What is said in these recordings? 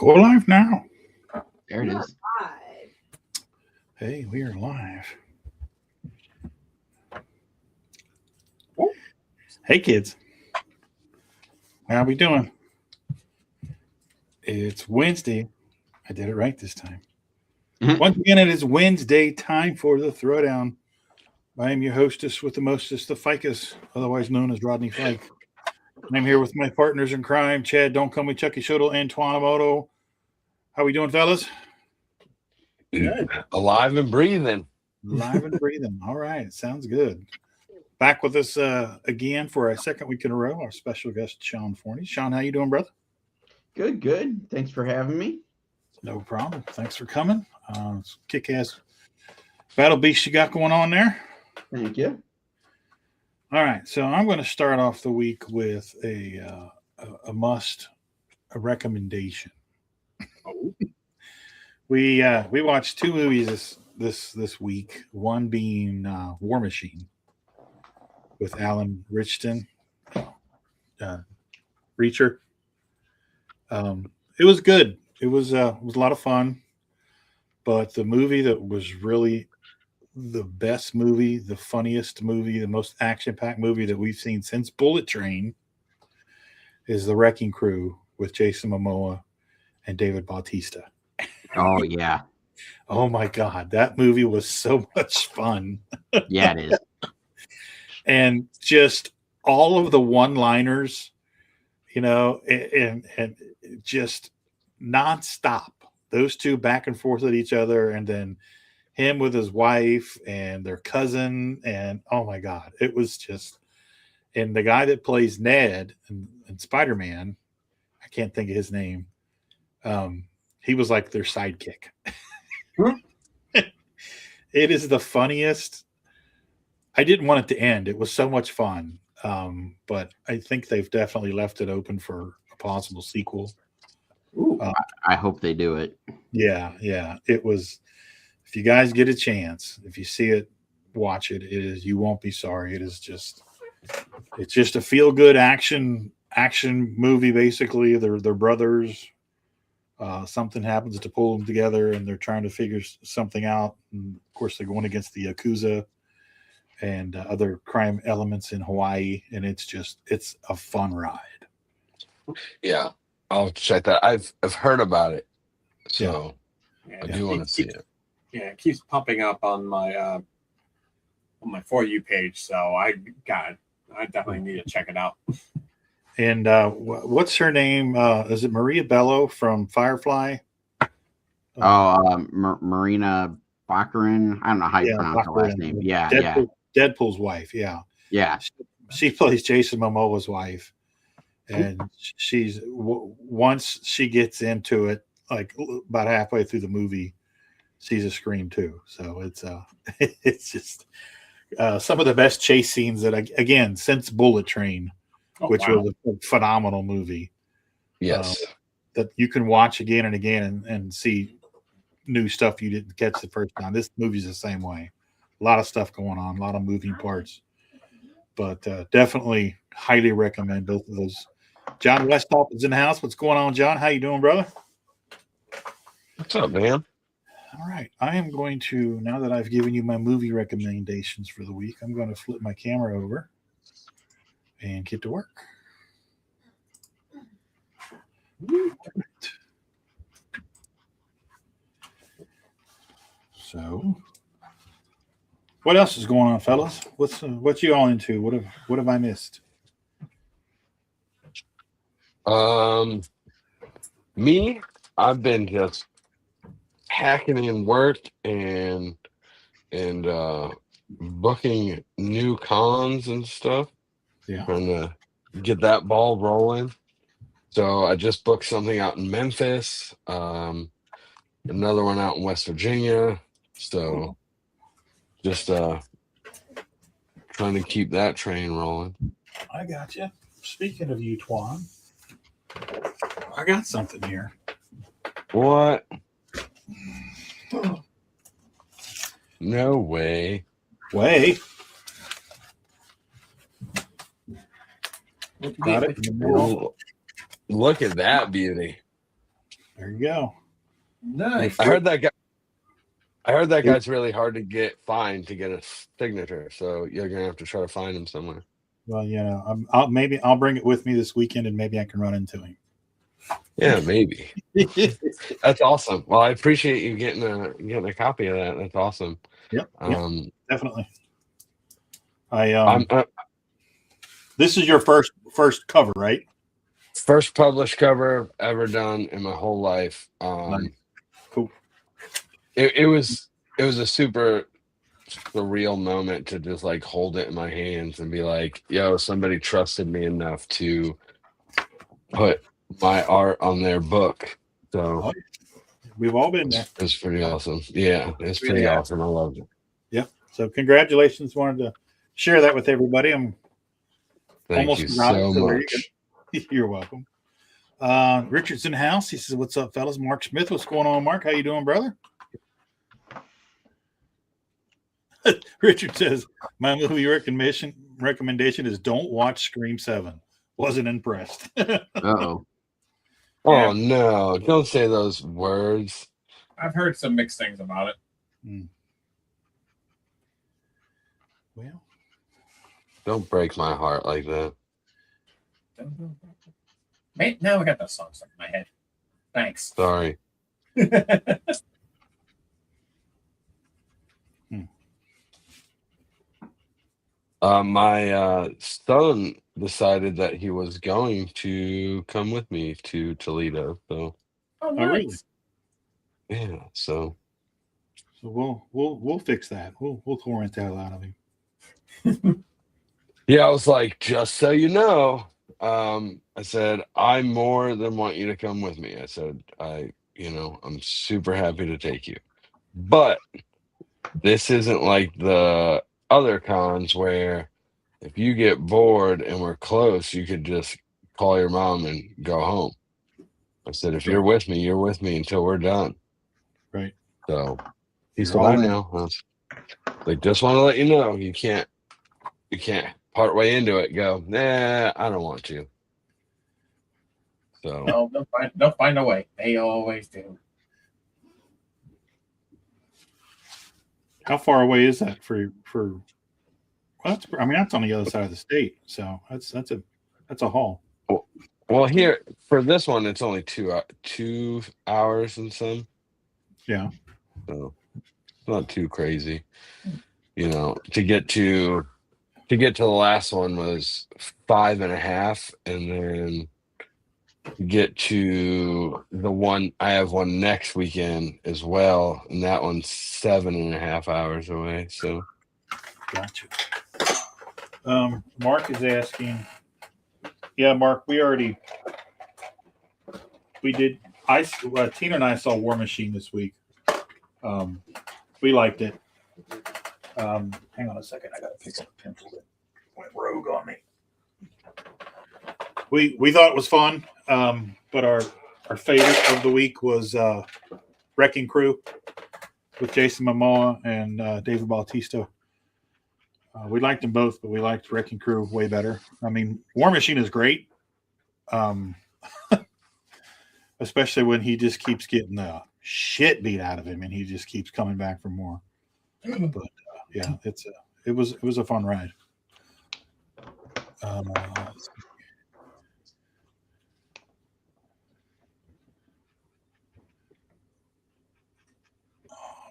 Go live now. There it is. Hey, we are live. Hey, kids. How we doing? It's Wednesday. I did it right this time. Once again, it is Wednesday time for the Throwdown. I am your hostess with the mostest, the Ficus, otherwise known as Rodney Fike. I'm here with my partners in crime, Chad Don't Come with Chucky Shuttle and Twan Amato. How we doing, fellas? Good. Alive and breathing. Live and breathing. All right. Sounds good. Back with us again for a second week in a row, our special guest, Sean Forney. Sean, how you doing, brother? Good, good. Thanks for having me. No problem. Thanks for coming. Kick-ass battle beast you got going on there. Thank you. All right. So I'm going to start off the week with a recommendation. Oh. We watched two movies this week. One being War Machine with Alan Richardson, Reacher. It was good. It was a lot of fun. But the movie that was really the best movie, the funniest movie, the most action-packed movie that we've seen since Bullet Train is The Wrecking Crew with Jason Momoa and David Bautista. Oh, yeah. Oh, my God. That movie was so much fun. Yeah, it is. And just all of the one-liners, and just nonstop. Those two back and forth at each other, and then him with his wife and their cousin. And, oh, my God. It was just – and the guy that plays Ned in Spider-Man, I can't think of his name, he was like their sidekick. It is the funniest. I didn't want it to end. It was so much fun. But I think they've definitely left it open for a possible sequel. Ooh, I hope they do it. Yeah. It was, if you guys get a chance, if you see it, watch it. You won't be sorry. It's just a feel-good action movie, basically. They're brothers. Something happens to pull them together, and they're trying to figure something out. And of course, they're going against the Yakuza and other crime elements in Hawaii, and it's a fun ride. Yeah, I'll check that. I've heard about it, so I do want to see it. Yeah, it keeps popping up on my For You page, so I definitely need to check it out. And what's her name? Is it Maria Bello from Firefly? Marina Baccarin. I don't know how you pronounce her last name. Yeah, Deadpool's wife. Yeah. She plays Jason Momoa's wife, and once she gets into it, like about halfway through the movie, she's a scream too. So it's just some of the best chase scenes that again since Bullet Train. Which was a phenomenal movie. Yes. That you can watch again and again and see new stuff you didn't catch the first time. This movie's the same way. A lot of stuff going on, a lot of moving parts. But definitely highly recommend both of those. John Westhoff is in the house. What's going on, John? How you doing, brother? What's up, man? All right. I am going to, now that I've given you my movie recommendations for the week, I'm going to flip my camera over and get to work. Right. So, what else is going on, fellas? What's you all into? What have I missed? Me, I've been just hacking in work and booking new cons and stuff. Yeah. Trying to get that ball rolling. So I just booked something out in Memphis, another one out in West Virginia. So just trying to keep that train rolling. I got you. Speaking of you, Twan, I got something here. What? No way. Got it. Look at that beauty. There you go. Nice. I heard that guy. I heard that guy's really hard to get fined to get a signature, so you're gonna have to try to find him somewhere. Well, I'll bring it with me this weekend, and maybe I can run into him. Yeah, maybe. That's awesome. Well, I appreciate you getting a copy of that. That's awesome. Yep. Definitely. I'm This is your first cover, right? first published cover ever done in my whole life. Nice. Cool. It was a super surreal moment to just like hold it in my hands and be like, yo, somebody trusted me enough to put my art on their book. So we've all been there. It's pretty awesome. Yeah, it's pretty awesome. I loved it. Yep. So congratulations. Wanted to share that with everybody. I'm Thank almost you so much. You're welcome. Richard's in the house. He says, "What's up, fellas?" Mark Smith, what's going on, Mark? How you doing, brother? Richard says, "My movie recommendation is don't watch Scream 7. Wasn't impressed." Uh-oh. Oh no! Don't say those words. I've heard some mixed things about it. Well, don't break my heart like that. Mate, now I got that song stuck in my head. Thanks. Sorry. My son decided that he was going to come with me to Toledo. So, nice. Yeah. So we'll fix that. We'll torrent the hell out of him. Yeah, I was like, just so you know, I said, I more than want you to come with me. I said, I'm super happy to take you, but this isn't like the other cons where if you get bored and we're close, you could just call your mom and go home. I said, if you're with me, you're with me until we're done. Right. So he said, I know. I was like, just want to let you know, you can't part way into it go, nah, I don't want you. So no, they'll find a way. They always do. How far away is that for? Well, that's on the other side of the state, so that's a haul. Well, here for this one, it's only 2 hours and some. Yeah. So it's not too crazy. To get to the last one was 5.5, and then get to the one I have one next weekend as well, and that one's 7.5 hours away. So gotcha. Mark is asking, Mark, we did. Tina and I saw War Machine this week. We liked it. Hang on a second, I gotta pick up a pencil that went rogue on me. We thought it was fun, but our favorite of the week was Wrecking Crew with Jason Momoa and David Bautista. We liked them both, but we liked Wrecking Crew way better. I mean, War Machine is great, especially when he just keeps getting the shit beat out of him, and he just keeps coming back for more. But it was a fun ride.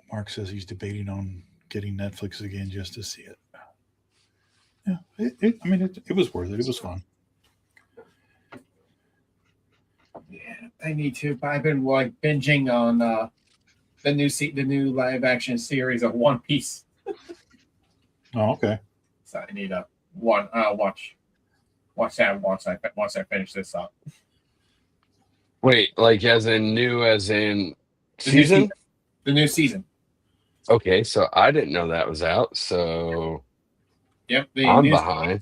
Mark says he's debating on getting Netflix again just to see it. Yeah, it was worth it. It was fun. Yeah, I need to. I've been binging on the new live action series of One Piece. Oh, okay. So I need to watch that once I finish this up. wait, like as in season? The new season. Okay, so I didn't know that was out. So yep, I'm behind.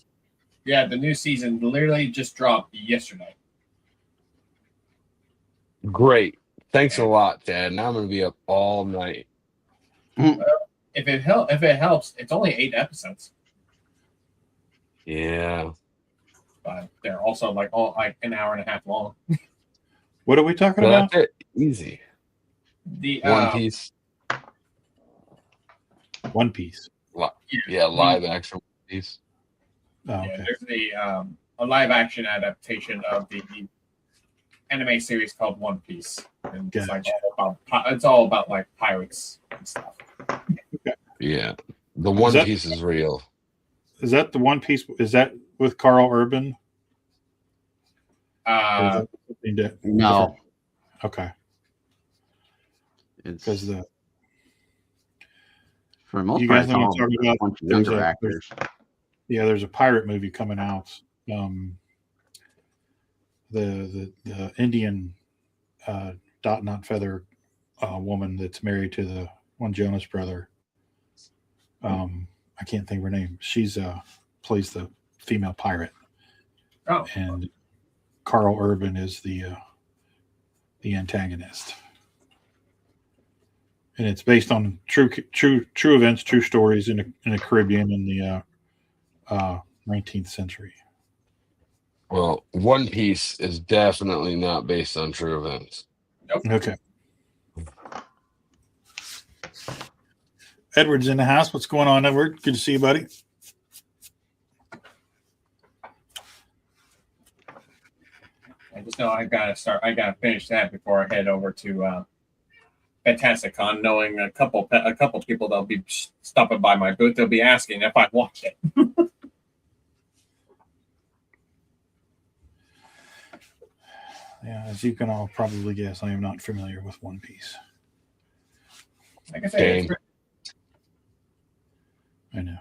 Yeah, the new season literally just dropped yesterday. Great. Thanks a lot, Dad. Now I'm going to be up all night. If it helps, it's only 8 episodes. Yeah. But they're also like an hour and a half long. What are we talking So about? that's it. Easy. The One Piece. One Piece. Yeah, live action One Piece. Oh, yeah, okay. there's a live action adaptation of the anime series called One Piece, and it's like all about like pirates and stuff. Yeah, the One Piece is real. Is that the One Piece? Is that with Carl Urban? No. Okay. Because the for the most you part, guys know what I'm talking about. bunch of younger actors. There's a pirate movie coming out. The Indian dot not feather woman that's married to the one Jonas brother. I can't think of her name. She's plays the female pirate. Oh. And Carl Urban is the antagonist. And it's based on true events, true stories in the Caribbean in the 19th century. Well, One Piece is definitely not based on true events. Nope. Okay. Edward's in the house. What's going on, Edward? Good to see you, buddy. I just know I gotta finish that before I head over to Fantastic Con, knowing a couple people that'll be stopping by my booth. They'll be asking if I watched it. Yeah, as you can all probably guess, I am not familiar with One Piece. Like I said, I know.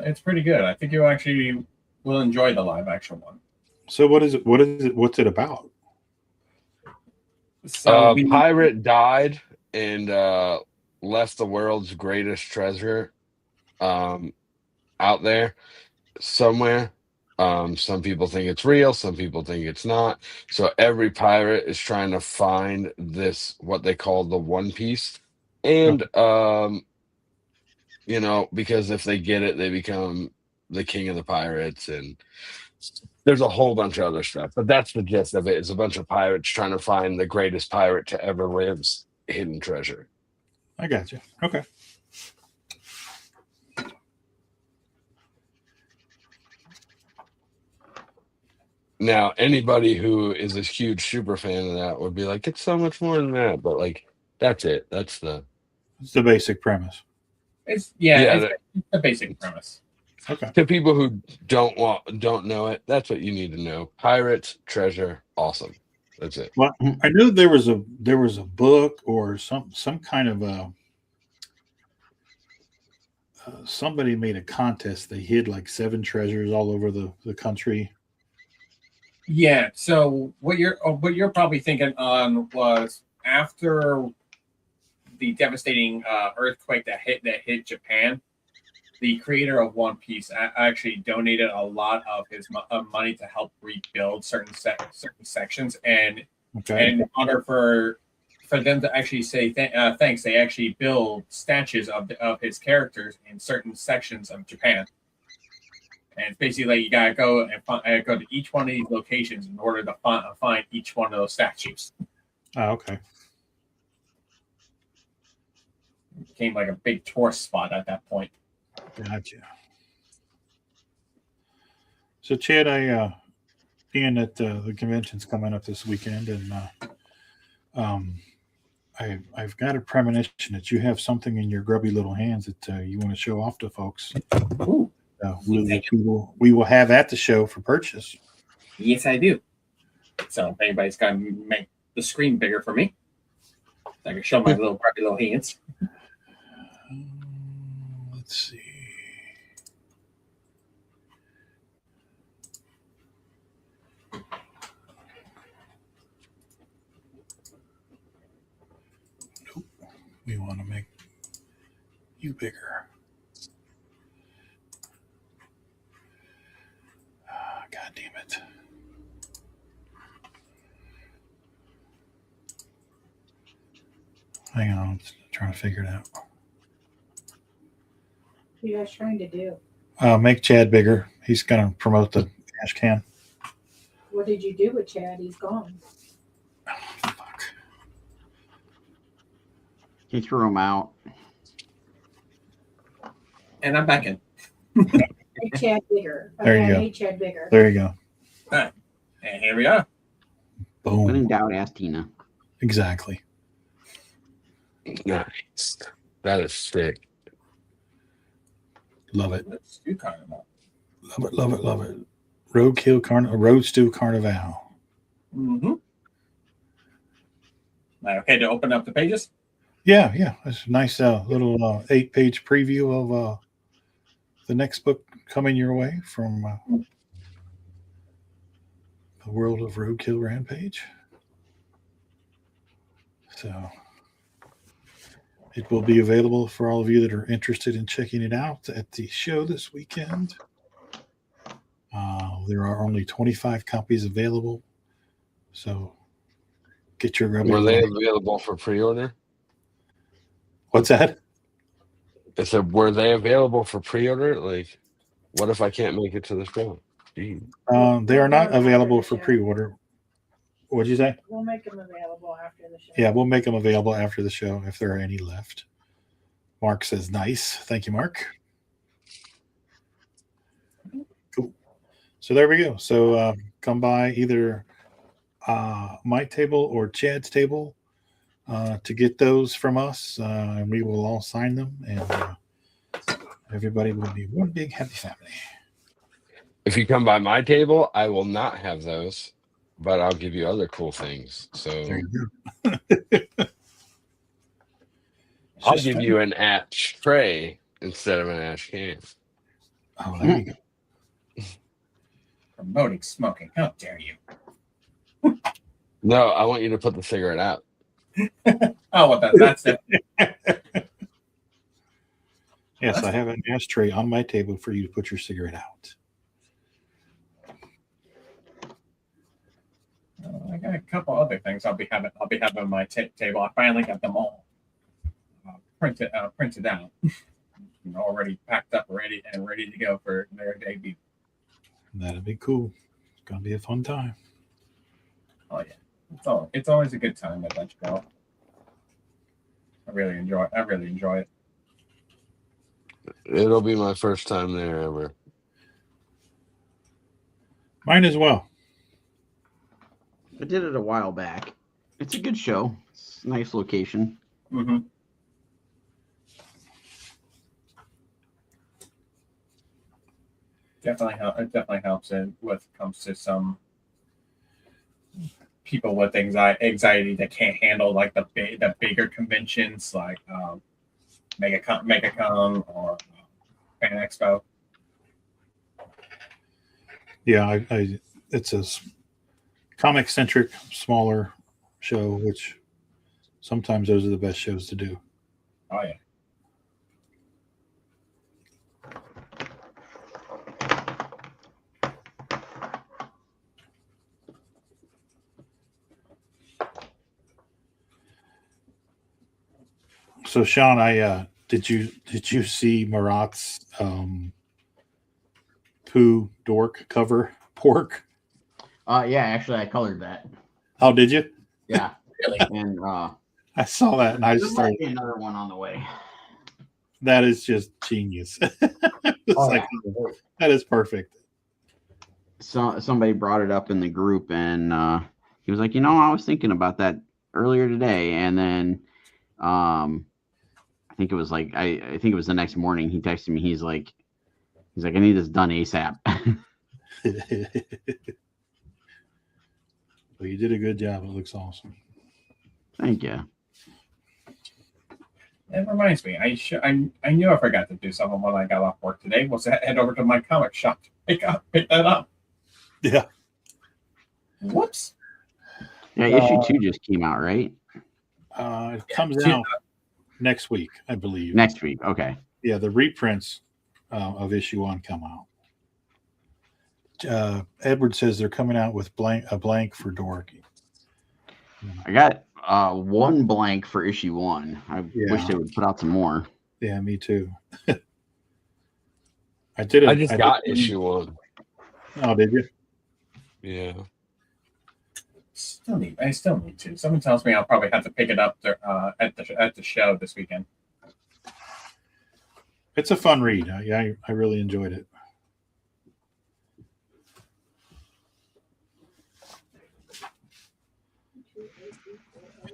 It's pretty good. I think you actually will enjoy the live action one. So what is it? What's it about? So pirate died and left the world's greatest treasure out there somewhere. Some people think it's real, some people think it's not. So every pirate is trying to find this, what they call the One Piece. And because if they get it, they become the king of the pirates, and there's a whole bunch of other stuff. But that's the gist of it. It's a bunch of pirates trying to find the greatest pirate to ever live's hidden treasure. I got you. Okay. Now, anybody who is a huge super fan of that would be like, it's so much more than that. But that's it. It's the basic premise. It's the basic premise. Okay. To people who don't know it, that's what you need to know. Pirates, treasure, awesome. That's it. Well, I knew there was a book or some kind of somebody made a contest. They hid like 7 treasures all over the country. Yeah. So what you're probably thinking on was after the devastating earthquake that hit Japan, the creator of One Piece actually donated a lot of his money to help rebuild certain sections, and in order for them to actually say thanks, they actually build statues of his characters in certain sections of Japan. And it's basically like you gotta go and go to each one of these locations in order to find each one of those statues. Oh, okay. It became like a big tourist spot at that point. Gotcha. So, Chad, being that the convention's coming up this weekend, and I've got a premonition that you have something in your grubby little hands that you want to show off to folks. Ooh. We will have at the show for purchase. Yes, I do. So if anybody's got to make the screen bigger for me, I can show my little grubby little hands. Let's see. Nope. We want to make you bigger. God damn it. Hang on, I'm trying to figure it out. What are you guys trying to do? Make Chad bigger. He's going to promote the cash can. What did you do with Chad? He's gone. Fuck. He threw him out. And I'm back in. Make Chad bigger. There you go. Make Chad bigger. There you go. And here we are. When in Boom. doubt, ask Tina. Exactly. Nice. That is sick. Love it. Let's do Carnival. Love it. Love it. Love it. Road stew carnival. Mm-hmm. Okay, to open up the pages? Yeah. That's a nice little 8-page preview of the next book coming your way from the world of Roadkill Rampage. So it will be available for all of you that are interested in checking it out at the show this weekend. There are only 25 copies available, so get your rubber. Were they available for pre-order? What's that? I said, were they available for pre-order? Like, what if I can't make it to the show? Jeez. They are not available for pre-order. What'd you say? We'll make them available after the show. Yeah, we'll make them available after the show if there are any left. Mark says, nice. Thank you, Mark. Cool. So there we go. So come by either my table or Chad's table to get those from us, and we will all sign them, and everybody will be one big happy family. If you come by my table, I will not have those, but I'll give you other cool things. So There you go. I'll give you an ash tray instead of an ash can. Oh, there you go. Promoting smoking. How dare you? No, I want you to put the cigarette out. Oh, well, that's it. Yes, I have an ashtray on my table for you to put your cigarette out. I got a couple other things I'll be having on my table. I finally got them all printed out, already packed up, ready to go for their debut. That'd be cool. It's gonna be a fun time. Oh yeah, it's always a good time at Lunch Girl. I really enjoy it. It'll be my first time there ever. Mine as well. I did it a while back. It's a good show. It's a nice location. Mm-hmm. It definitely helps when it comes to some people with anxiety that can't handle like the bigger conventions like MegaCon or Fan Expo. Yeah, it's a comic centric, smaller show, which sometimes those are the best shows to do. Oh yeah. So Sean, did you see Marat's Pooh Dork cover pork? Yeah, actually, I colored that. Oh, did you? Yeah, Really? and I saw that and I there just might started. be another one on the way. That is just genius. It's Oh, like, yeah. that is perfect. So somebody brought it up in the group, and he was like, I was thinking about that earlier today, and then I think it was like I think it was the next morning. He texted me. He's like, I need this done ASAP. Well, you did a good job. It looks awesome. Thank you. It reminds me, I knew I forgot to do something when I got off work today. Was head over to my comic shop to pick that up. Yeah. Whoops. Yeah, issue 2 just came out, right? It comes out next week, I believe. Next week. Okay. Yeah, the reprints of issue 1 come out. Edward says they're coming out with a blank for Dork. I got one blank for issue 1. I wish they would put out some more. Yeah, me too. I just got issue 1. Oh, did you? Yeah. I still need to. Someone tells me I'll probably have to pick it up there, at the show this weekend. It's a fun read. I really enjoyed it.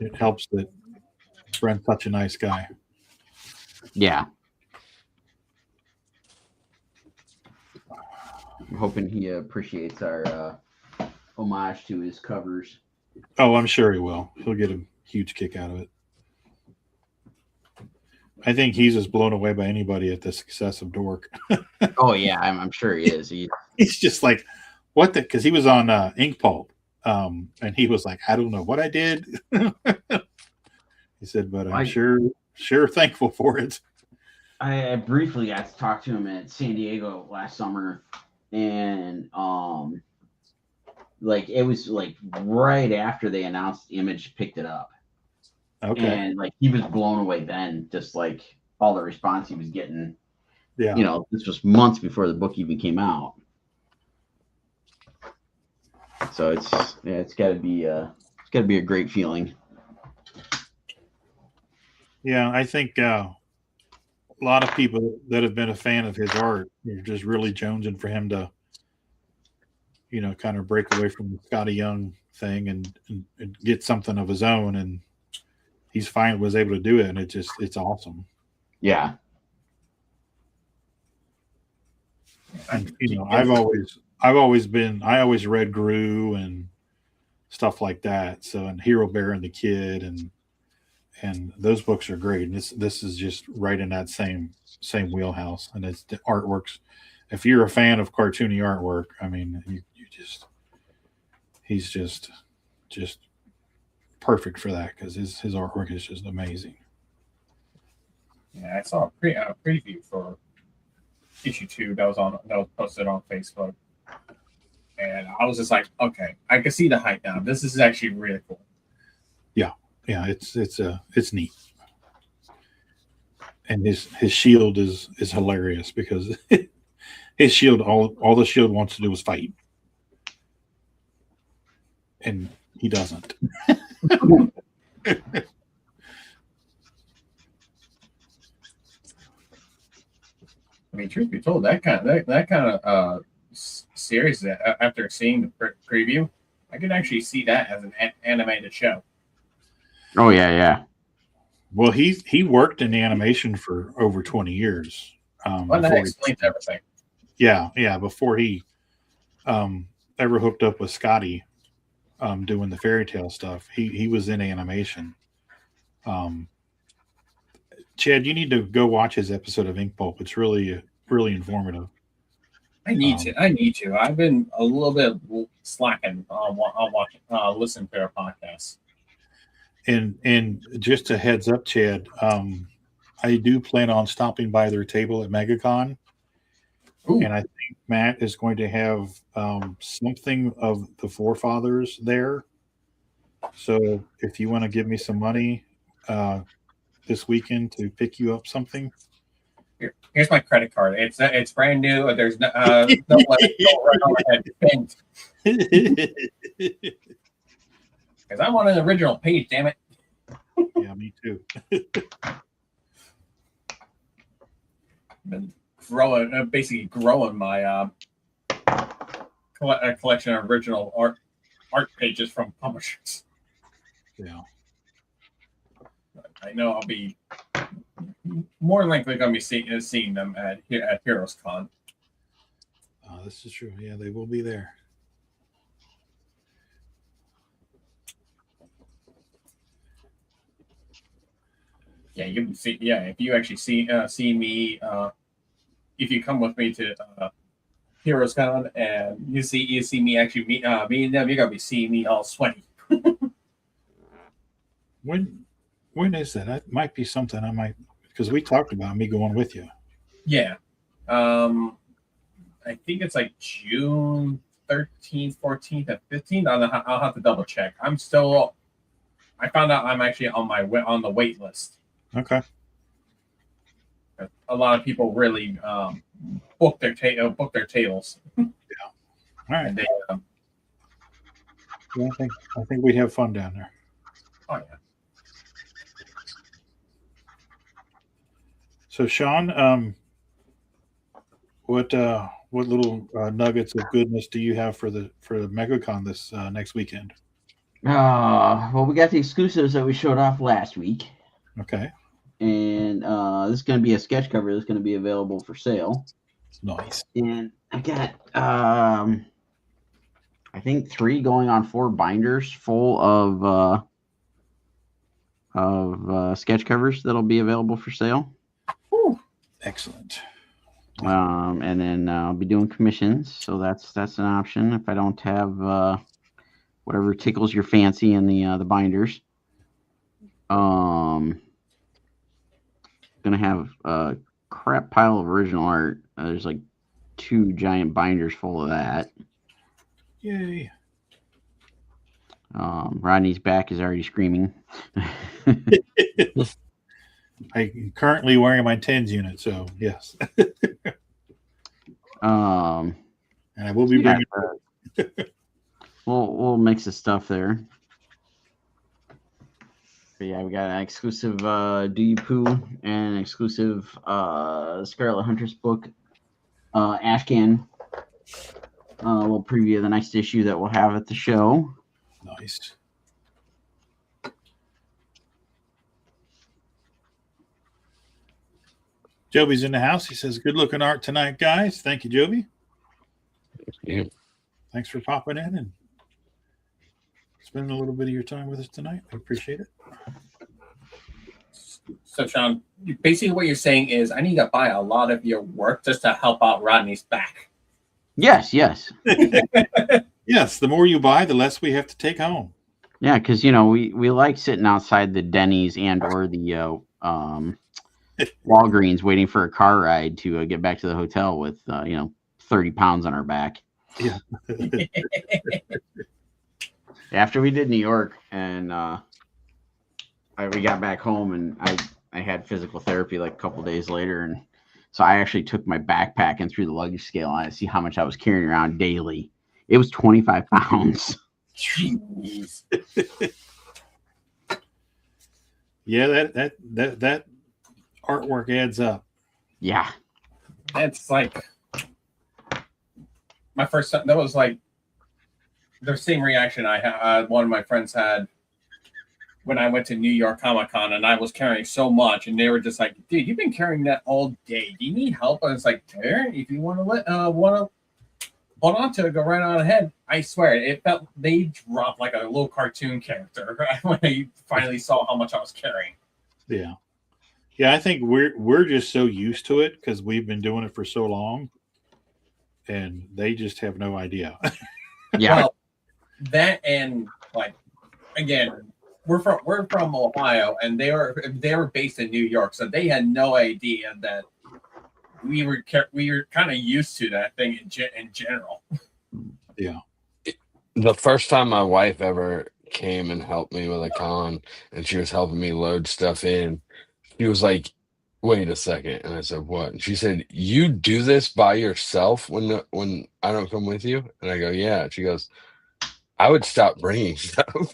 It helps that Brent's such a nice guy. Yeah. I'm hoping he appreciates our homage to his covers. Oh, I'm sure he will. He'll get a huge kick out of it. I think he's as blown away by anybody at the success of Dork. Oh yeah, I'm sure he is. He's just like, what the? Because he was on Ink Pulp, and he was like, I don't know what I did. He said, but I'm sure thankful for it. I briefly got to talk to him at San Diego last summer, and like it was like right after they announced Image picked it up. Okay. And like he was blown away then, just like all the response he was getting. Yeah. You know, this was months before the book even came out. So it's gotta be a great feeling. Yeah, I think a lot of people that have been a fan of his art are just really jonesing for him to, kind of break away from the Scotty Young thing and get something of his own. And he's finally was able to do it, and it's awesome. Yeah. And, I always read Gru and stuff like that. So, and Hero Bear and the Kid and those books are great. And this is just right in that same wheelhouse. And it's the artworks. If you're a fan of cartoony artwork, I mean, he's just perfect for that because his artwork is just amazing. Yeah, I saw a preview for issue 2 that was posted on Facebook, and I was just like, okay, I can see the hype now. This is actually really cool. Yeah, it's neat. And his shield is hilarious because his shield all the shield wants to do is fight, and he doesn't. I mean, truth be told, that kind of series, after seeing the preview, I could actually see that as an animated show. Oh yeah. Well, he worked in animation for over 20 years. Well, that explains everything. Yeah. Before he ever hooked up with Scotty doing the fairy tale stuff, he was in animation. Chad, you need to go watch his episode of Ink Pulp. It's really, really informative. I need to. I've been a little bit slacking on watching, listening to their podcasts. And just a heads up, Chad, I do plan on stopping by their table at MegaCon. Ooh. And I think Matt is going to have something of the forefathers there. So if you want to give me some money this weekend to pick you up something. Here's my credit card. It's brand new. There's no don't let it go right overhead. Because I want an original page, damn it. Yeah, me too. Been basically growing my collection of original art pages from publishers. Yeah. I know I'll be more likely going to be seeing them at Heroes Con. This is true. Yeah, they will be there. Yeah, you can see. Yeah, if you actually see me, if you come with me to Heroes Con and you see me actually meeting them, you're gonna be seeing me all sweaty. When is that? That might be something I might, because we talked about me going with you. Yeah, I think it's like June 13th, 14th, and 15th. I'll have to double check. I found out I'm actually on the wait list. Okay. A lot of people really book their tables. Yeah. All right. And they, Yeah, I think we'd have fun down there. Oh yeah. So Sean, what little nuggets of goodness do you have for MegaCon this next weekend? Well, we got the exclusives that we showed off last week, Okay, and this is going to be a sketch cover that's going to be available for sale. nice. And I got I think 3 going on 4 binders full of sketch covers that'll be available for sale. Excellent. And then I'll be doing commissions, so that's an option if I don't have whatever tickles your fancy in the binders. Gonna have a crap pile of original art. There's like 2 giant binders full of that. Yay. Rodney's back is already screaming. I'm currently wearing my TENS unit, so yes. And I will be bringing. We'll mix the stuff there. But yeah, we got an exclusive Do You Poo and an exclusive Scarlet Huntress book Ashcan. We'll preview the next issue that we'll have at the show. Nice. Joby's in the house. He says, "Good looking art tonight, guys." Thank you, Joby. Yeah. Thanks for popping in and spending a little bit of your time with us tonight. I appreciate it. So Sean, basically what you're saying is I need to buy a lot of your work just to help out Rodney's back. Yes. Yes, the more you buy, the less we have to take home. Yeah, because we like sitting outside the Denny's and or the Walgreens waiting for a car ride to get back to the hotel with 30 pounds on our back. Yeah. After we did New York and we got back home and I had physical therapy like a couple days later, and so I actually took my backpack and threw the luggage scale on it to see how much I was carrying around daily. It was 25 pounds. Jeez. Yeah, that artwork adds up. Yeah. It's like my first time. That was like the same reaction I had. One of my friends had when I went to New York Comic Con, and I was carrying so much, and they were just like, "Dude, you've been carrying that all day. Do you need help?" And it's like, "There, if you want to hold on to it, go right on ahead." I swear, it felt they dropped like a little cartoon character when they finally saw how much I was carrying. Yeah. Yeah, I think we're just so used to it because we've been doing it for so long, and they just have no idea. Yeah. Well, that and like again, we're from Ohio, and they were based in New York, so they had no idea that we were kind of used to that thing in general. Yeah. The first time my wife ever came and helped me with a con, and she was helping me load stuff in, she was like, "Wait a second," and I said, "What?" And she said, "You do this by yourself when I don't come with you?" And I go, "Yeah." And she goes, "I would stop bringing stuff." I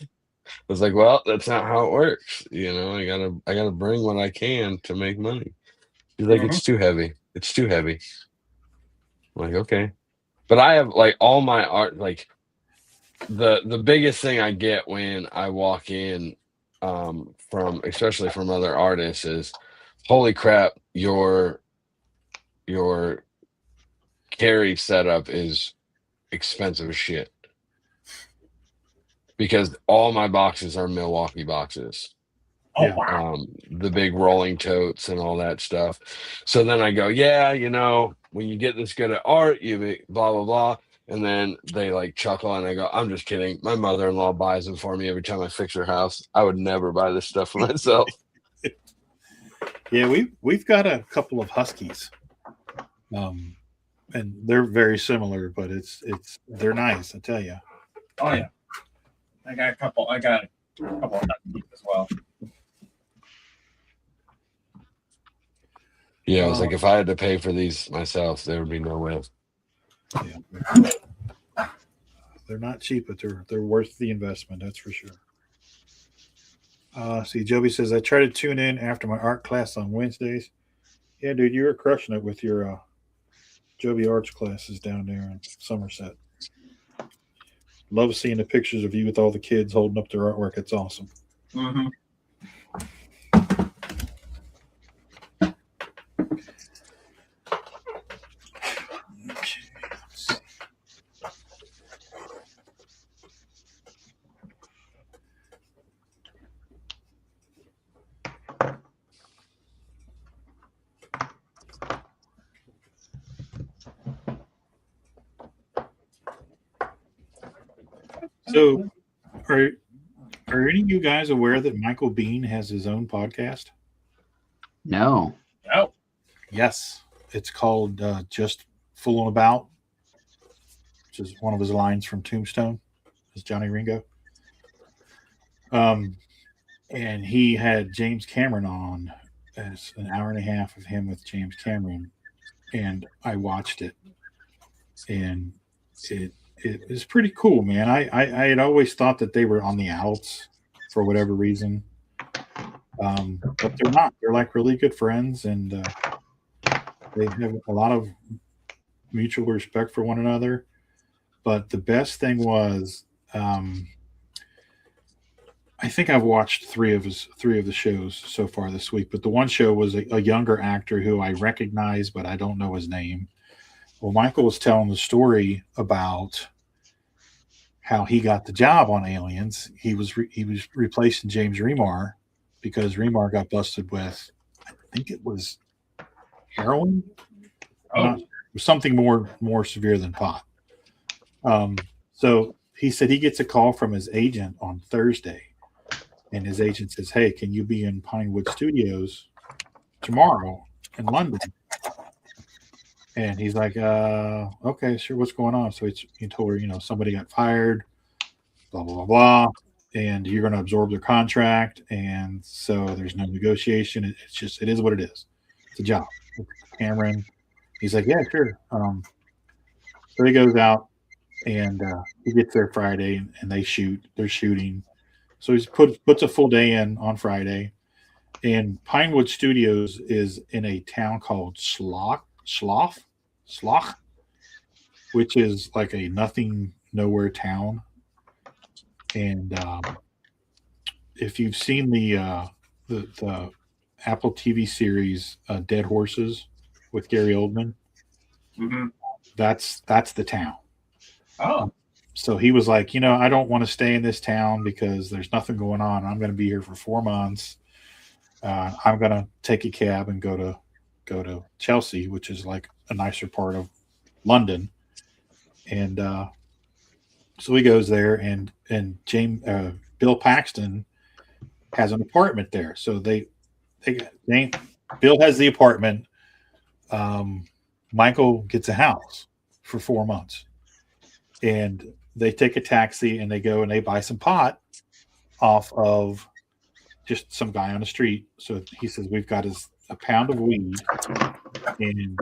was like, "Well, that's not how it works. I gotta bring what I can to make money." She's like, "It's too heavy. It's too heavy." I'm like, "Okay." But I have like all my art, like the biggest thing I get when I walk in especially from other artists is, "Holy crap, your carry setup is expensive as shit." Because all my boxes are Milwaukee boxes. Oh Yeah. wow! The big rolling totes and all that stuff. So then I go, "Yeah, when you get this good at art, you blah blah blah." And then they like chuckle, and I go, "I'm just kidding. My mother-in-law buys them for me every time I fix her house. I would never buy this stuff for myself." Yeah, we've got a couple of Huskies, and they're very similar, but they're nice, I tell you. Oh yeah, I got a couple of Huskies as well. Yeah, I was like, if I had to pay for these myself, there would be no way. Yeah. They're not cheap, but they're worth the investment. That's for sure. See, Joby says I try to tune in after my art class on Wednesdays. Yeah, dude, you were crushing it with your Joby arts classes down there in Somerset. Love seeing the pictures of you with all the kids holding up their artwork. It's awesome. Mm-hmm. Okay, let's see. So, are any of you guys aware that Michael Bean has his own podcast? No. Oh, Yes, it's called Just Fooling About, which is one of his lines from Tombstone, is Johnny Ringo. And he had James Cameron on as an hour and a half of him with James Cameron, and I watched it, and it is pretty cool, man. I had always thought that they were on the outs for whatever reason, but they're not. They're like really good friends, and they have a lot of mutual respect for one another. But the best thing was, I think I've watched three of the shows so far this week. But the one show was a younger actor who I recognize, but I don't know his name. Well, Michael was telling the story about how he got the job on Aliens. He was replacing James Remar because Remar got busted with, I think it was heroin. It was something more severe than pot. So he said he gets a call from his agent on Thursday, and his agent says, "Hey, can you be in Pinewood Studios tomorrow in London?" And he's like, "Okay, sure. What's going on?" So he told her, somebody got fired, blah blah blah blah, and you're going to absorb their contract, and so there's no negotiation. It is what it is. It's a job. Cameron, he's like, "Yeah, sure." So he goes out, and he gets there Friday, and they're shooting. So he puts a full day in on Friday, and Pinewood Studios is in a town called Slough, which is like a nothing, nowhere town. And if you've seen the Apple TV series Dead Horses with Gary Oldman, that's the town. Oh. So he was like, I don't want to stay in this town because there's nothing going on. I'm going to be here for 4 months. I'm going to take a cab and go to Chelsea, which is like a nicer part of London. And so he goes there, and Bill Paxton has an apartment there. So Bill has the apartment. Michael gets a house for 4 months, and they take a taxi and they go and they buy some pot off of just some guy on the street. So he says, "We've got a pound of weed," and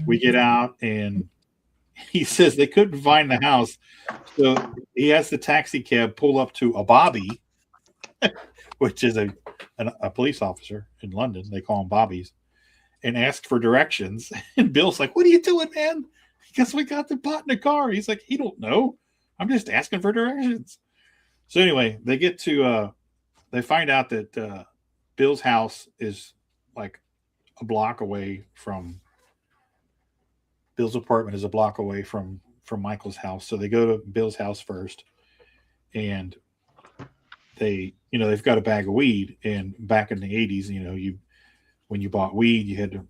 we get out, and he says they couldn't find the house. So he has the taxi cab pull up to a Bobby, which is a police officer in London. They call them Bobbies, and asked for directions. And Bill's like, "What are you doing, man?" Because we got the pot in the car. He's like, "He don't know. I'm just asking for directions." So anyway, they get to, they find out that Bill's house is like a block away from, Bill's apartment is a block away from Michael's house. So they go to Bill's house first, and they've got a bag of weed. And back in the 80s, when you bought weed, you had to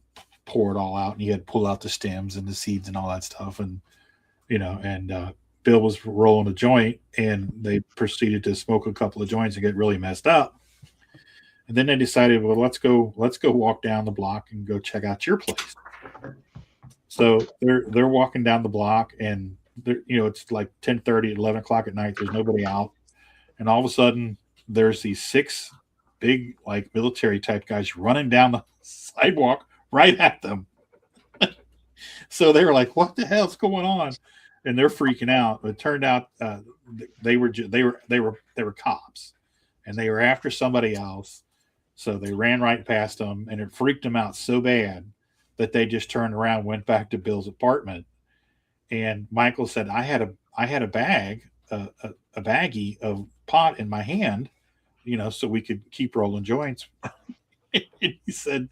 pour it all out, and you had to pull out the stems and the seeds and all that stuff. And Bill was rolling a joint, and they proceeded to smoke a couple of joints and get really messed up. And then they decided, well, let's go walk down the block and go check out your place. So they're walking down the block, and it's like 10:30, 11 o'clock at night. There's nobody out, and all of a sudden there's these 6 big like military type guys running down the sidewalk right at them. So they were like, "What the hell's going on?" and they're freaking out. It turned out they were cops, and they were after somebody else. So they ran right past them, and it freaked them out so bad that they just turned around, and went back to Bill's apartment. And Michael said, "I had a bag, a baggie of pot in my hand, so we could keep rolling joints." And he said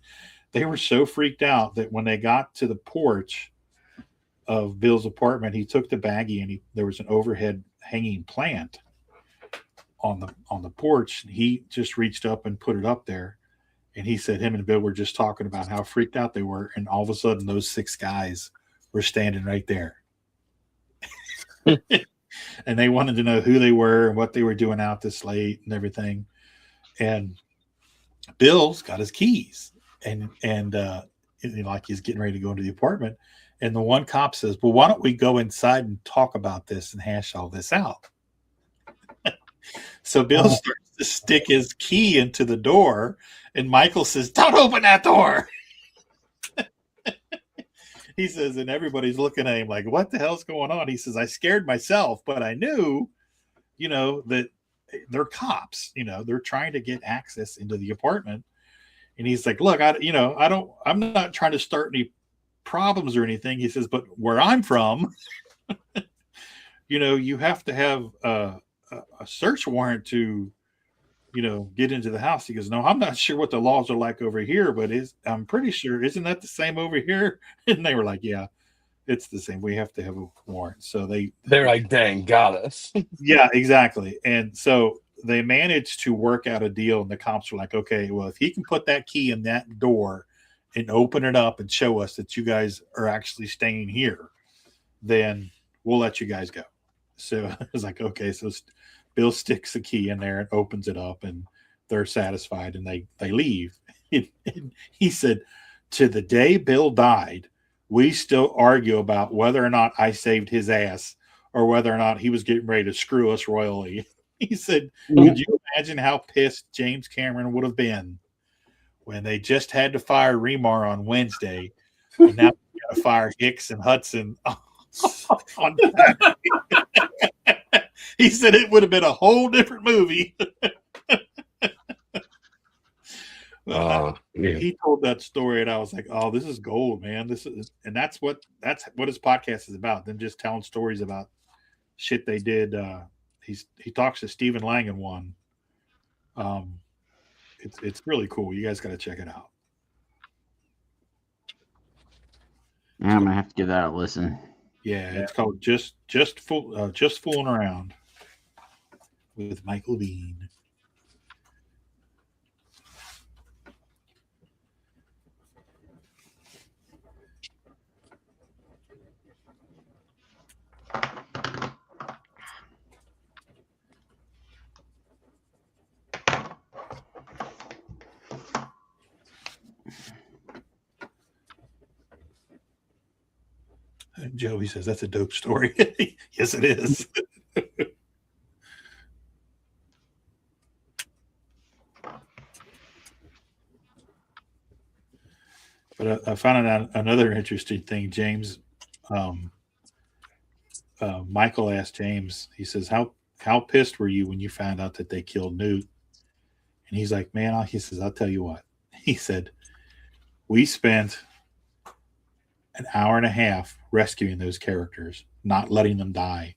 they were so freaked out that when they got to the porch of Bill's apartment, he took the baggie, and there was an overhead hanging plant on the porch. He just reached up and put it up there. And he said him and Bill were just talking about how freaked out they were. And all of a sudden, those 6 guys were standing right there. And they wanted to know who they were and what they were doing out this late and everything. And Bill's got his keys, and like he's getting ready to go into the apartment. And the one cop says, "Well, why don't we go inside and talk about this and hash all this out?" So Bill starts to stick his key into the door, and Michael says, "Don't open that door." He says, and everybody's looking at him like, "What the hell's going on?" He says, "I scared myself, but I knew, that they're cops. They're trying to get access into the apartment." And he's like, "Look, I'm not trying to start any problems or anything." He says, "But where I'm from, you have to have a search warrant to, get into the house." He goes, "No, I'm not sure what the laws are like over here, but I'm pretty sure, isn't that the same over here?" And they were like, "Yeah, it's the same. We have to have a warrant." So they're like, "Dang, got us." Yeah, exactly. And so they managed to work out a deal, and the cops were like, "Okay, well, if he can put that key in that door and open it up and show us that you guys are actually staying here, then we'll let you guys go." So I was like, okay. So Bill sticks the key in there and opens it up, and they're satisfied, and they leave. And he said, "To the day Bill died, we still argue about whether or not I saved his ass or whether or not he was getting ready to screw us royally." He said, "Could you imagine how pissed James Cameron would have been when they just had to fire Remar on Wednesday, and now we got to fire Hicks and Hudson on Saturday?" He said it would have been a whole different movie. Yeah. He told that story, and I was like, "Oh, this is gold, man! That's what his podcast is about. Them just telling stories about shit they did." He talks to Stephen Lang in one. It's really cool. You guys got to check it out. Yeah, I'm gonna have to give that a listen. Yeah, it's called just fooling around with Michael Bean. Joey says that's a dope story. Yes, it is. But I found out another interesting thing. James, Michael asked James. He says, "How pissed were you when you found out that they killed Newt?" And he's like, "Man," he says, "I'll tell you what." He said, "We spent an hour and a half rescuing those characters, not letting them die,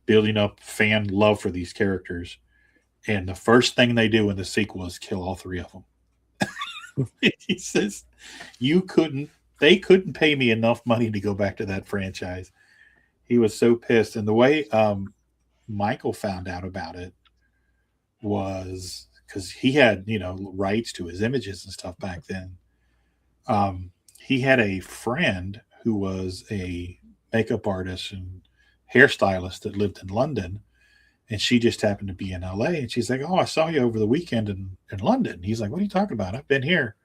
building up fan love for these characters. And the first thing they do in the sequel is kill all 3 of them." He says, they couldn't pay me enough money to go back to that franchise." He was so pissed. And the way Michael found out about it was because he had, rights to his images and stuff back then. He had a friend who was a makeup artist and hairstylist that lived in London, and she just happened to be in LA. And she's like, "Oh, I saw you over the weekend in London." And he's like, "What are you talking about? I've been here."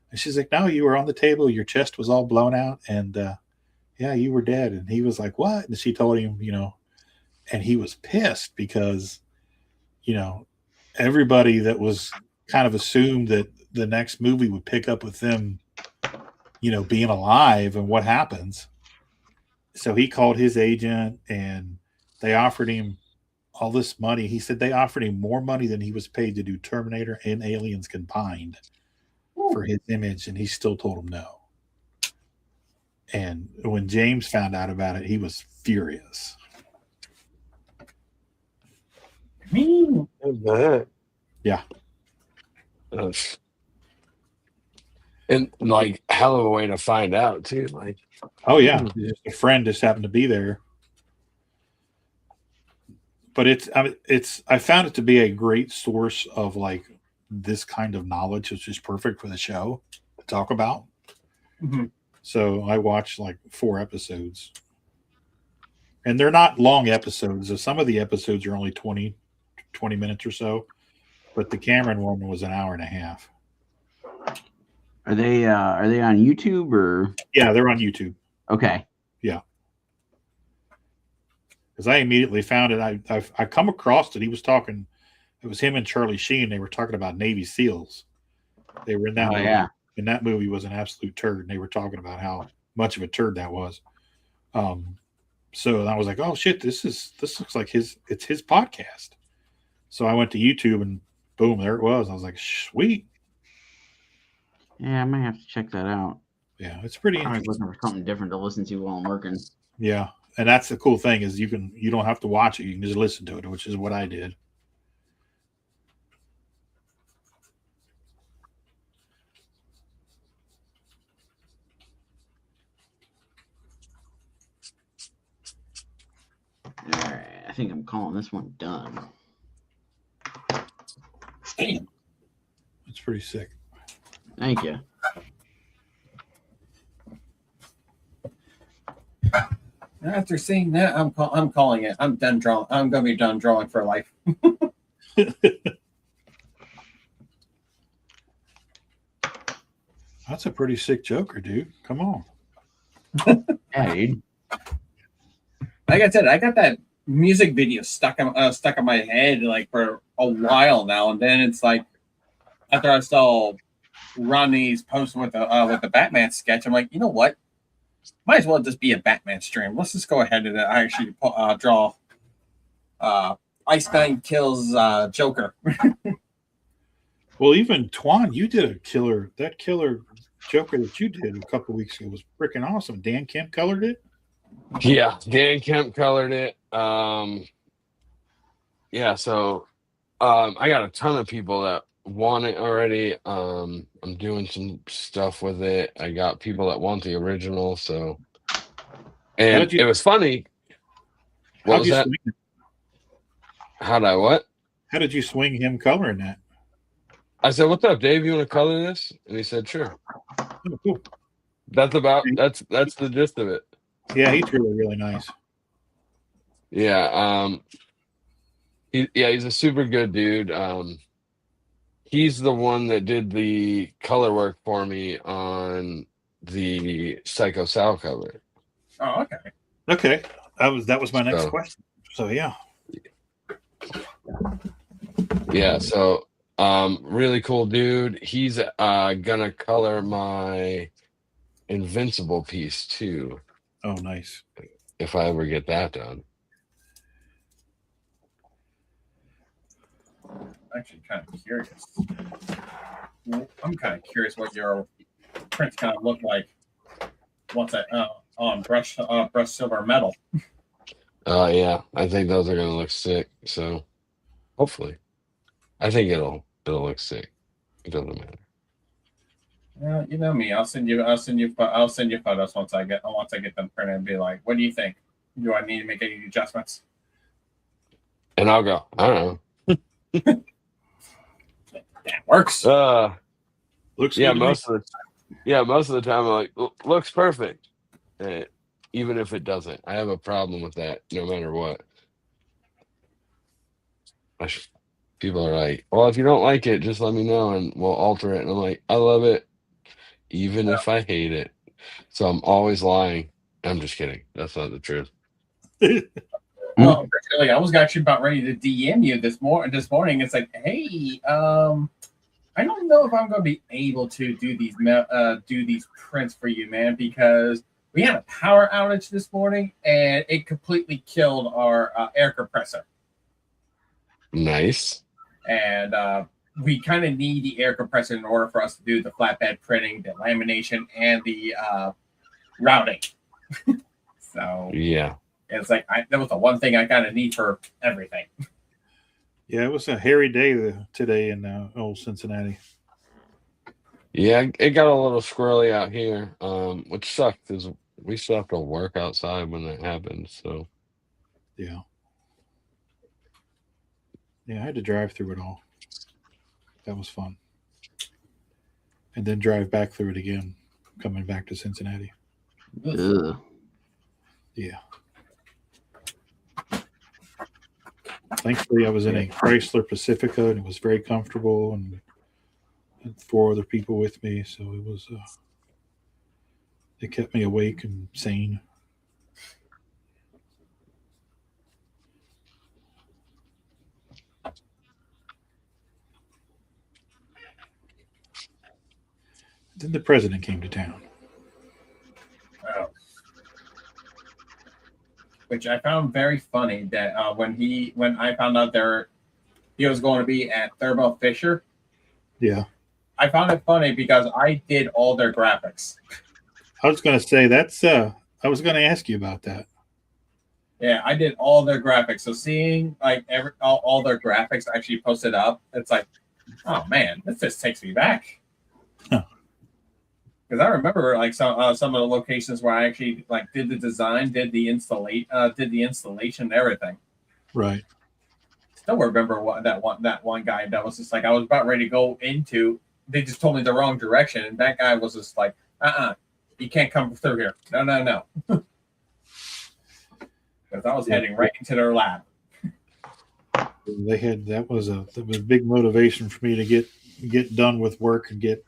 And she's like, "No, you were on the table. Your chest was all blown out. And yeah, you were dead." And he was like, "What?" And she told him, and he was pissed because, everybody that was kind of assumed that the next movie would pick up with them, being alive and what happens. so he called his agent and they offered him all this money. He said they offered him more money than he was paid to do Terminator and Aliens combined for his image, and he still told them no. And when James found out about it, he was furious. Yeah. And like hell of a way to find out too. Like, oh yeah, just a friend just happened to be there. But I found it to be a great source of like this kind of knowledge, which is perfect for the show to talk about. Mm-hmm. So I watched like 4 episodes, and they're not long episodes. So some of the episodes are only 20 minutes or so, but the Cameron one was an hour and a half. Are they on YouTube or? Yeah, they're on YouTube. Okay. Yeah. Because I immediately found it. I come across it. He was talking. It was him and Charlie Sheen. They were talking about Navy SEALs. They were in that movie. Yeah. And that movie was an absolute turd. And they were talking about how much of a turd that was. So I was like, oh shit, this looks like it's his podcast. So I went to YouTube and boom, there it was. I was like, sweet. Yeah, I might have to check that out. Yeah, it's pretty I was interesting. looking for something different to listen to while I'm working. Yeah. And that's the cool thing is you don't have to watch it. You can just listen to it, which is what I did. All right, I think I'm calling this one done. Damn. It's pretty sick. Thank you. After seeing that, I'm calling it. I'm done drawing. I'm gonna be done drawing for life. That's a pretty sick Joker, dude. Come on. Yeah, dude. Like I said, I got that music video stuck in my head like for a while now, and then it's like after I saw Rodney's post with the Batman sketch, I'm like, you know what? Might as well just be a Batman stream. Let's just go ahead and actually draw Ice Knight kills Joker. Well, even Twan, you did a killer Joker that you did a couple weeks ago was freaking awesome. Dan Kemp colored it. yeah, Dan Kemp colored it. Yeah, so I got a ton of people that want it already. I'm doing some stuff with it. I got people that want the original, so and it was funny. What was that? How'd I what? How did you swing him coloring that? I said, "What's up, Dave? You want to color this?" And he said, "Sure." Oh, cool. That's the gist of it. Yeah, he's really nice. Yeah, he's a super good dude. He's the one that did the color work for me on the Psycho Sal cover. Oh, okay. Okay, that was my next So- question. So yeah, Yeah, so really cool dude. He's gonna color my Invincible piece too, oh nice. if I ever get that done. I'm actually kind of curious. I'm kind of curious what your prints kind of look like once on brush silver metal. Yeah, I think those are gonna look sick. So hopefully, I think it'll look sick. It doesn't matter. You know me. I'll send you photos once I get them printed and be like, what do you think? Do I need to make any adjustments? And I'll go. I don't That works. know. Looks Yeah, good to me. most of the time I'm like, looks perfect. Even if it doesn't, I have a problem with that no matter what. People are like, well, if you don't like it, just let me know and we'll alter it. And I'm like, I love it, even if I hate it. So I'm always lying. I'm just kidding. That's not the truth. Oh, really? I was actually about ready to DM you this morning. It's like, hey, I don't know if I'm going to be able to do these prints for you, man, because we had a power outage this morning, and it completely killed our air compressor. Nice. And we kind of need the air compressor in order for us to do the flatbed printing, the lamination, and the routing. So Yeah. it's like that was the one thing I kind of need for everything. Yeah, it was a hairy day today in old Cincinnati. Yeah, it got a little squirrely out here, which sucked because we still have to work outside when that happened. So Yeah. Yeah, I had to drive through it all. That was fun. And then drive back through it again, coming back to Cincinnati. Ugh. Yeah. Thankfully, I was in a Chrysler Pacifica, and it was very comfortable, and had 4 other people with me, so it was. It kept me awake and sane. Then the president came to town. Oh. Which I found very funny that when I found out he was going to be at Thermo Fisher. Yeah. I found it funny because I did all their graphics. I was going to say that's. I was going to ask you about that. Yeah, I did all their graphics. So seeing like all their graphics actually posted up, it's like, oh man, this just takes me back. Because I remember like some of the locations where I actually like did the design, did the installation, and everything. Right. Still remember that one guy that was just like I was about ready to go into. They just told me the wrong direction, and that guy was just like, you can't come through here. No. Because I was heading right into their lab. They had that was a big motivation for me to get done with work and get.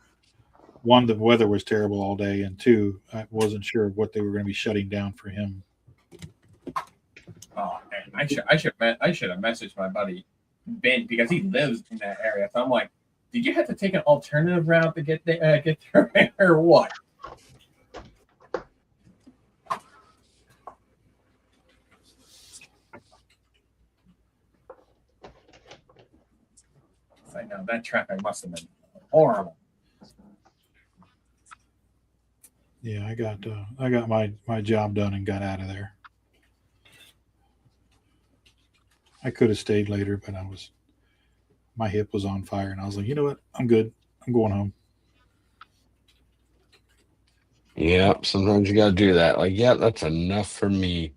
1, the weather was terrible all day, and 2, I wasn't sure of what they were going to be shutting down for him. Oh man, I should have messaged my buddy Ben because he lives in that area. So I'm like, did you have to take an alternative route to get there or what? I know that traffic must have been horrible. Yeah, I got my job done and got out of there. I could have stayed later, but my hip was on fire, and I was like, you know what? I'm good. I'm going home. yeah, sometimes you got to do that. Like, yeah, that's enough for me.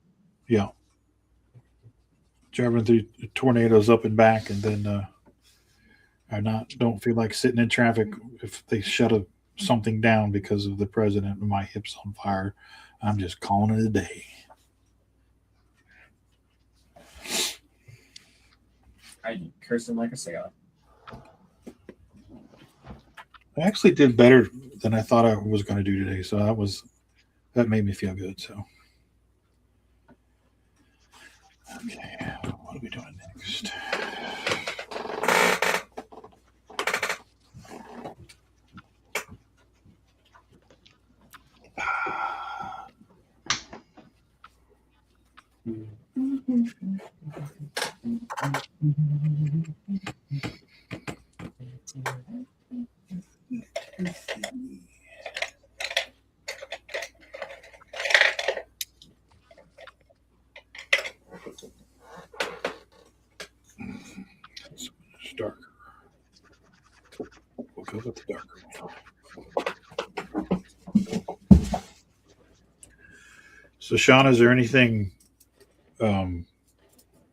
Yeah. Driving through tornadoes up and back, and then don't feel like sitting in traffic if they shut something down because of the president and my hips on fire. I'm just calling it a day. I cursed him like a sailor. I actually did better than I thought I was going to do today, so that made me feel good. So, okay, what are we doing next? It's darker. We'll go with the darker one. So, Sean, is there anything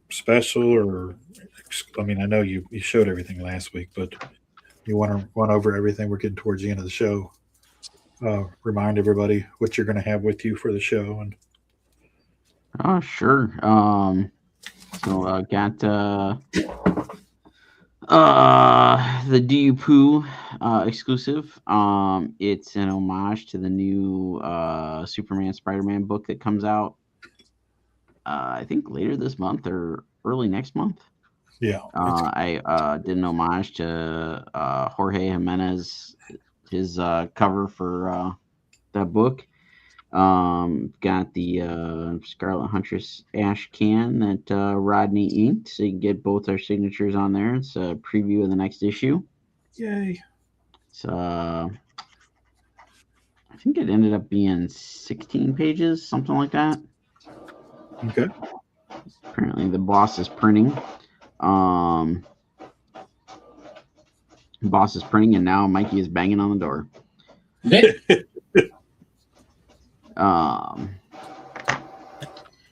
special or? I mean, I know you showed everything last week, but you want to run over everything. We're getting towards the end of the show. Remind everybody what you're going to have with you for the show. And oh, sure. So I got the Do Poo exclusive. It's an homage to the new Superman Spider-Man book that comes out I think later this month or early next month. yeah, I did an homage to Jorge Jimenez, his cover for that book. Got the Scarlet Huntress Ash can that Rodney inked, so you can get both our signatures on there. It's a preview of the next issue. Yay. So I think it ended up being 16 pages, something like that. Okay. Apparently the boss is printing. Boss is printing, and now Mikey is banging on the door.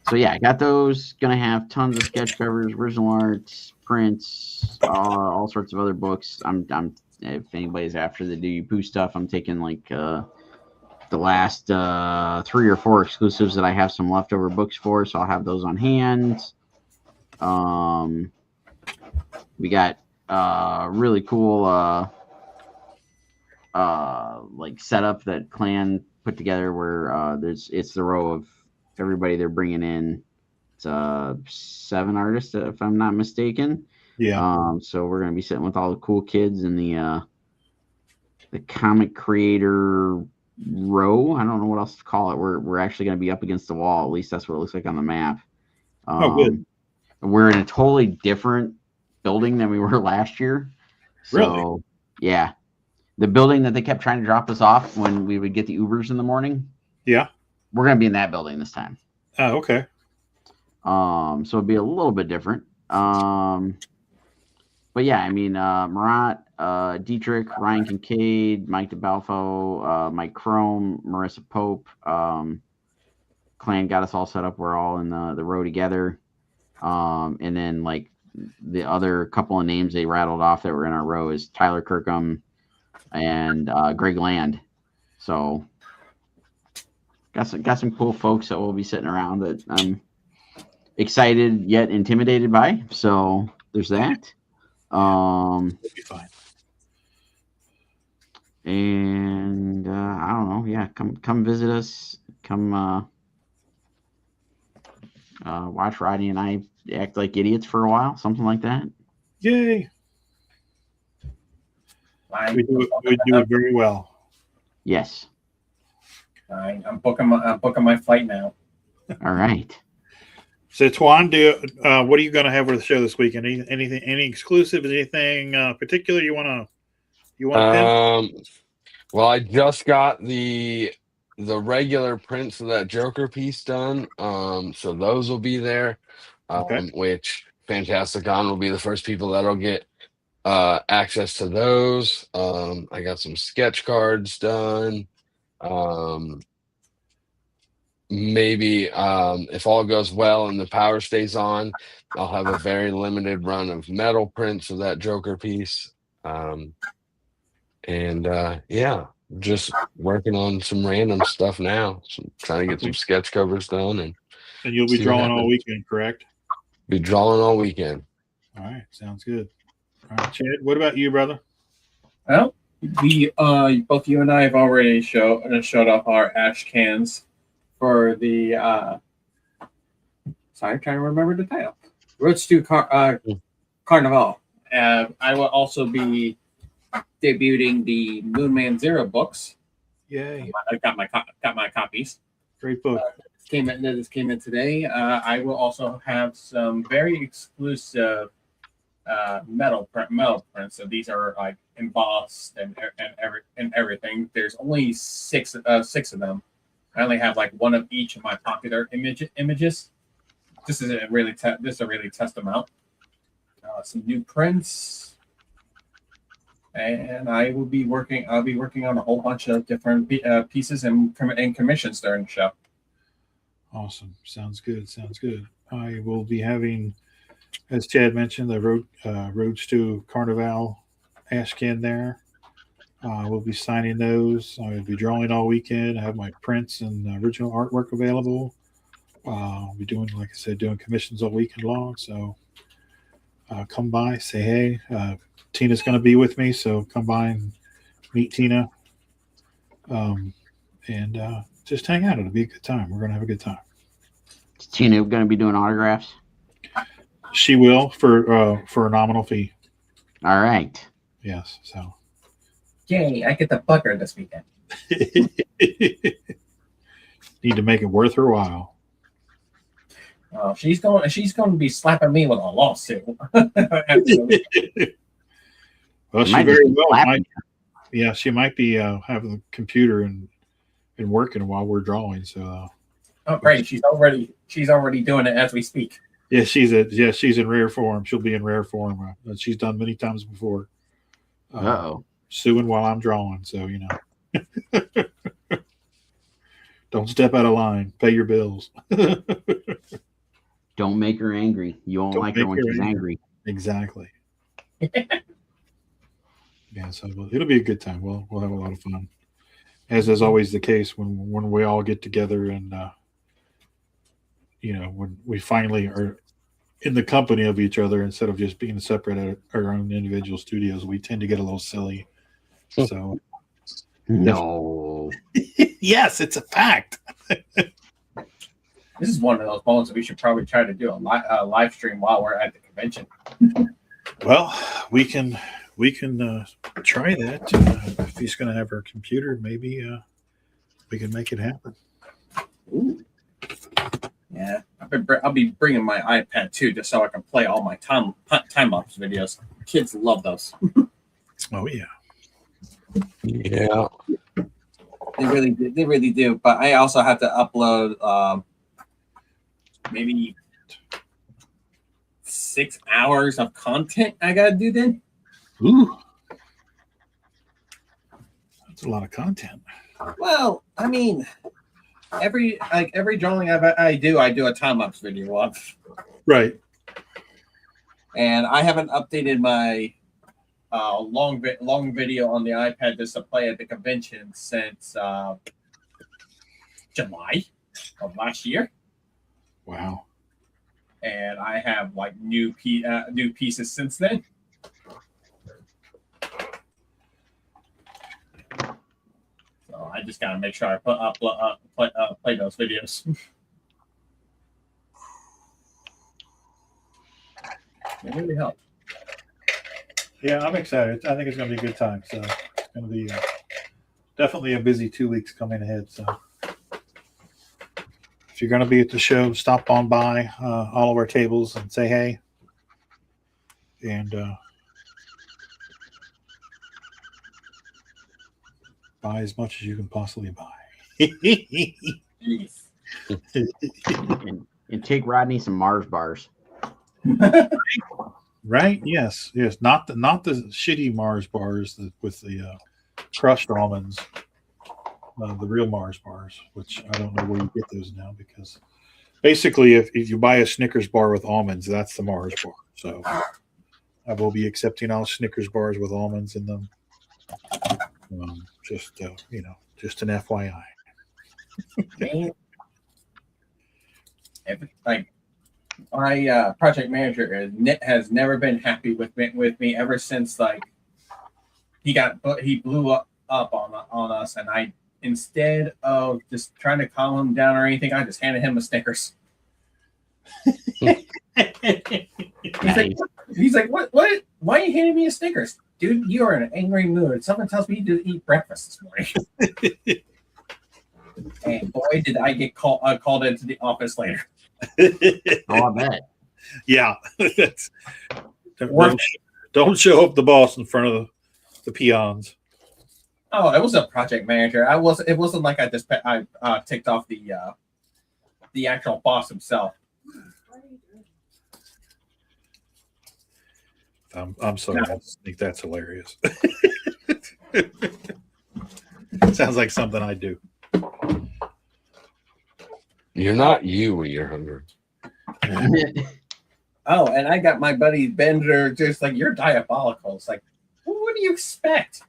So yeah, I got those. Gonna have tons of sketch covers, original arts, prints, all sorts of other books. I'm if anybody's after the Do You Poo stuff, I'm taking like the last 3 or 4 exclusives that I have some leftover books for, so I'll have those on hand. We got really cool like setup that Clan put together where it's the row of everybody they're bringing in. It's 7 artists, if I'm not mistaken. Yeah. So we're gonna be sitting with all the cool kids in the comic creator row. I don't know what else to call it. We're actually gonna be up against the wall. At least that's what it looks like on the map. Oh, good. We're in a totally different building than we were last year. So, Really? yeah. The building that they kept trying to drop us off when we would get the Ubers in the morning. Yeah. We're going to be in that building this time. Oh, okay. So it'll be a little bit different. But yeah, I mean, Marat, Dietrich, Ryan Kincaid, Mike DeBalfo, Mike Chrome, Marissa Pope, Clan got us all set up. We're all in the row together. And then like the other couple of names they rattled off that were in our row is Tyler Kirkham and Greg Land. So got some cool folks that will be sitting around that I'm excited yet intimidated by. So there's that. It'll be fine. And I don't know. Yeah, come visit us. Come watch Rodney and I act like idiots for a while, something like that. Yay. We do it very well. Yes. I'm booking my flight now. All right. So Twan, what are you going to have for the show this weekend? Any exclusive? Anything particular you want to pin? Well, I just got the regular prints of that Joker piece done. So those will be there. Okay. Which Fantasticon will be the first people that'll get access to those. I got some sketch cards done. Maybe if all goes well and the power stays on, I'll have a very limited run of metal prints of that Joker piece. Yeah, just working on some random stuff now. So trying to get some sketch covers done, and you'll be drawing all weekend, correct? Be drawing all weekend. All right, sounds good. All right, Chad, what about you, brother? Well, both you and I have already showed off our ash cans for the sorry, I'm trying to remember the title. Road Stew Carnival. I will also be debuting the Moonman Zero books. Yay! I got my copies. Great book. This came in today. I will also have some very exclusive metal prints. So these are like embossed and everything. There's only six of them. I only have like one of each of my popular images. This is a really test them out. Some new prints, and I'll be working on a whole bunch of different pieces and commissions during the show. Awesome. Sounds good. I will be having, as Chad mentioned, the Road Stew Carnival ash can there. We'll be signing those. I will be drawing all weekend. I have my prints and original artwork available. I'll be doing, like I said, doing commissions all weekend long. So come by, say hey. Tina's going to be with me, so come by and meet Tina. And just hang out. It'll be a good time. We're going to have a good time. Is Tina going to be doing autographs? She will for a nominal fee. All right. Yes. So. Yay! I get the bugger this weekend. Need to make it worth her while. She's going to be slapping me with a lawsuit. Absolutely. Well, she Might very just be well slapping might. Yeah, she might be having the computer and working while we're drawing. So. Oh, great! She's already doing it as we speak. Yeah, she's in rare form. She'll be in rare form. She's done many times before. Uh-oh. Suing while I'm drawing. So don't step out of line. Pay your bills. Don't make her angry. You won't Don't like her make when her she's angry. angry. Exactly. Yeah, so it'll be a good time. We'll have a lot of fun, as is always the case when we all get together and when we finally are in the company of each other instead of just being separate at our own individual studios. We tend to get a little silly. So No. yes, it's a fact. This is one of those moments that we should probably try to do a live stream while we're at the convention. Well, we can try that. If he's going to have our computer, maybe we can make it happen. Ooh. Yeah, I'll be bringing my iPad too, just so I can play all my time lapse videos. Kids love those. Oh yeah. Yeah. They really do. But I also have to upload maybe 6 hours of content I gotta do then. Ooh. That's a lot of content. Well, I mean, every drawing I do a time lapse video of. Right. And I haven't updated my long video on the iPad just to play at the convention since July of last year. Wow. And I have like new pieces since then. So I just gotta make sure I play those videos. It really helps. Yeah, I'm excited. I think it's going to be a good time. So it's going to be definitely a busy 2 weeks coming ahead. So if you're going to be at the show, stop on by all of our tables and say hey. And buy as much as you can possibly buy. and take Rodney some Mars bars. Right? Yes. Not the shitty Mars bars with the crushed almonds. The real Mars bars, which I don't know where you get those now, because basically if you buy a Snickers bar with almonds, that's the Mars bar. So I will be accepting all Snickers bars with almonds in them. Just an FYI. My project manager has never been happy with me ever since he blew up on us, and I, instead of just trying to calm him down or anything, I just handed him a Snickers. He's like, what? Why are you handing me a Snickers? Dude, you are in an angry mood. Someone tells me to eat breakfast this morning. And boy, did I get called into the office later. Oh, I bet. Yeah. Don't show up the boss in front of the peons. Oh, it was a project manager. It wasn't like I ticked off the actual boss himself. I'm sorry. I just think that's hilarious. Sounds like something I do. You're not you when you're hungry. Oh, and I got my buddy Bender just like, you're diabolical. It's like, well, what do you expect?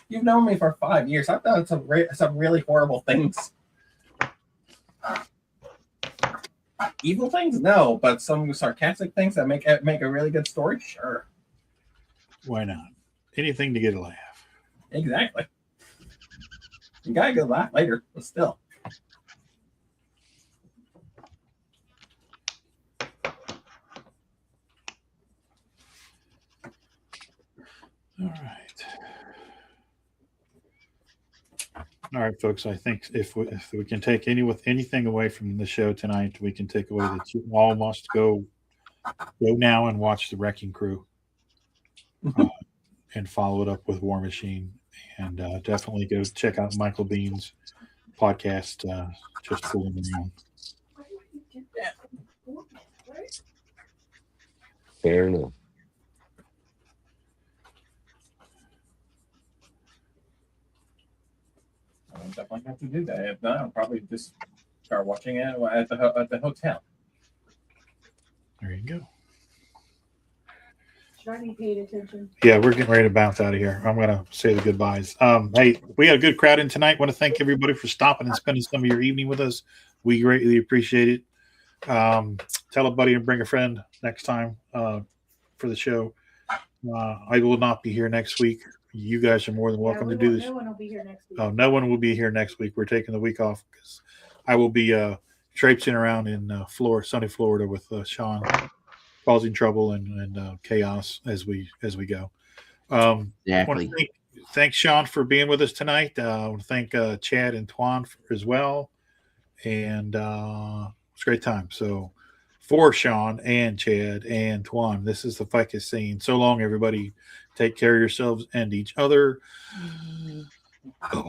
You've known me for 5 years. I've done some really horrible things. Evil things? No, but some sarcastic things that make a really good story? Sure. Why not? Anything to get a laugh. Exactly. You gotta go laugh later, but still. All right. All right, folks. I think if we can take anything away from the show tonight, we can take away that you all must go now and watch the Wrecking Crew, and follow it up with War Machine, and definitely go check out Michael Bean's podcast, Just Fooling Around. Fair enough. I'll definitely have to do that. If not, I'll probably just start watching it at the hotel. There you go. Johnny paid attention. Yeah, we're getting ready to bounce out of here. I'm going to say the goodbyes. Hey, we had a good crowd in tonight. Want to thank everybody for stopping and spending some of your evening with us. We greatly appreciate it. Tell a buddy and bring a friend next time for the show. I will not be here next week. You guys are more than welcome to do this. No one will be here next week. Oh, no one will be here next week. We're taking the week off because I will be traipsing around in sunny Florida with Sean, causing trouble and chaos as we go. Exactly. Thanks, Sean, for being with us tonight. I want to thank Chad and Twan as well, and it's a great time. So, for Sean and Chad and Twan, this is the Ficus scene. So long, everybody. Take care of yourselves and each other. Bye.